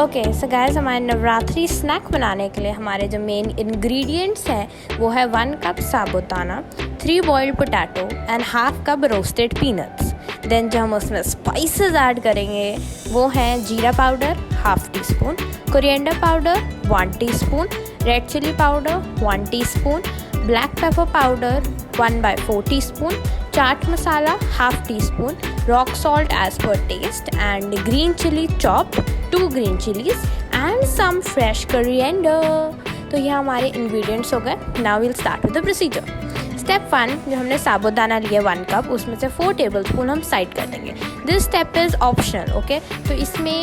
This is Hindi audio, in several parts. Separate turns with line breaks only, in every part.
ओके सो गाइस, हमारे नवरात्रि स्नैक बनाने के लिए हमारे जो मेन इंग्रेडिएंट्स हैं वो है 1 cup sabudana, 3 boiled potato and half cup roasted peanuts. Then जो हम उसमें स्पाइसेस ऐड करेंगे वो हैं jeera powder half teaspoon, coriander powder 1 teaspoon, red chilli powder 1 teaspoon, black pepper powder 1/4 teaspoon, chaat masala half teaspoon, rock salt as per taste and green chilli chop 2 green chillies and some fresh coriander. तो ये हमारे इंग्रेडिएंट्स हो गए। Now will start with the procedure. Step 1, जो हमने साबुदाना लिया 1 कप, उसमें से 4 टेबलस्पून हम साइड कर देंगे। This step is optional, okay. तो इसमें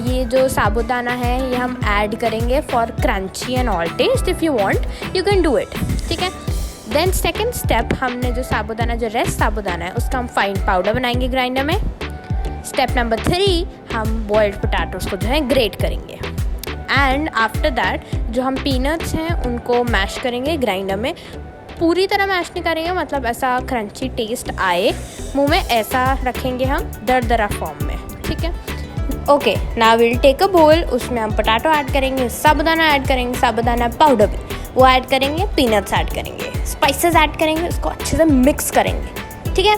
ये जो साबुदाना है ये हम ऐड करेंगे for crunchy and all taste. If you want you can do it, ठीक है। देन सेकेंड स्टेप, हमने जो साबुदाना, जो रेस्ट साबुदाना है उसका हम फाइन पाउडर बनाएंगे ग्राइंडर में। स्टेप नंबर 3, हम बॉइल्ड पोटैटोस को जो है ग्रेट करेंगे। एंड आफ्टर दैट जो हम पीनट्स हैं उनको मैश करेंगे ग्राइंडर में। पूरी तरह मैश नहीं करेंगे, मतलब ऐसा क्रंची टेस्ट आए मुंह में, ऐसा रखेंगे हम दरदरा फॉर्म में, ठीक है। Okay, now will take a bowl, उसमें हम पोटैटो ऐड करेंगे, साबुदाना ऐड करेंगे, साबुदाना पाउडर भी वो ऐड करेंगे, पीनट्स ऐड करेंगे, स्पाइसेस ऐड करेंगे, उसको अच्छे से मिक्स करेंगे, ठीक है।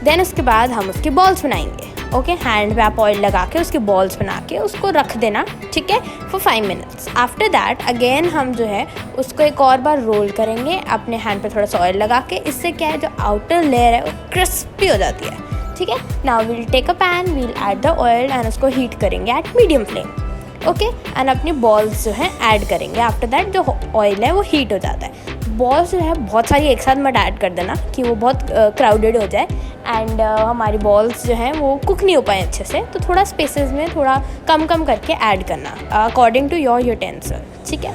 देन उसके बाद हम उसकी बॉल्स बनाएंगे, ओके। हैंड पे आप ऑयल लगा के उसकी बॉल्स बना के उसको रख देना, ठीक है, for 5 minutes. After that again हम जो है उसको एक और बार रोल करेंगे अपने हैंड पे थोड़ा सा ऑयल लगा के। इससे क्या है, जो आउटर लेयर है वो क्रिस्पी हो जाती है, ठीक है। Now will take a pan, will add the oil and उसको हीट करेंगे at medium flame, okay. And अपनी बॉल्स जो है ऐड करेंगे। आफ्टर दैट जो ऑयल है वो हीट हो जाता है। बॉल्स जो है बहुत सारी एक साथ मत ऐड कर देना कि वो बहुत क्राउडेड हो जाए एंड हमारी बॉल्स जो हैं वो कुक नहीं हो पाए अच्छे से। तो थोड़ा स्पेसेस में थोड़ा कम करके ऐड करना अकॉर्डिंग टू योर यूटेंसिल, ठीक है।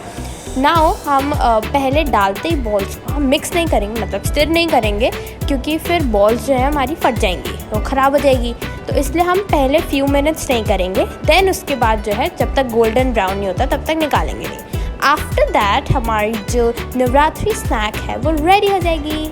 नाउ हम पहले डालते ही बॉल्स को हम मिक्स नहीं करेंगे, मतलब स्टिर नहीं करेंगे, क्योंकि फिर बॉल्स जो है हमारी फट जाएंगी, वो ख़राब हो जाएगी। तो इसलिए हम पहले फ्यू मिनट्स नहीं करेंगे। देन उसके बाद जो है जब तक गोल्डन ब्राउन नहीं होता तब तक निकालेंगे नहीं। आफ्टर दैट हमारी जो नवरात्रि स्नैक है वो रेडी हो जाएगी।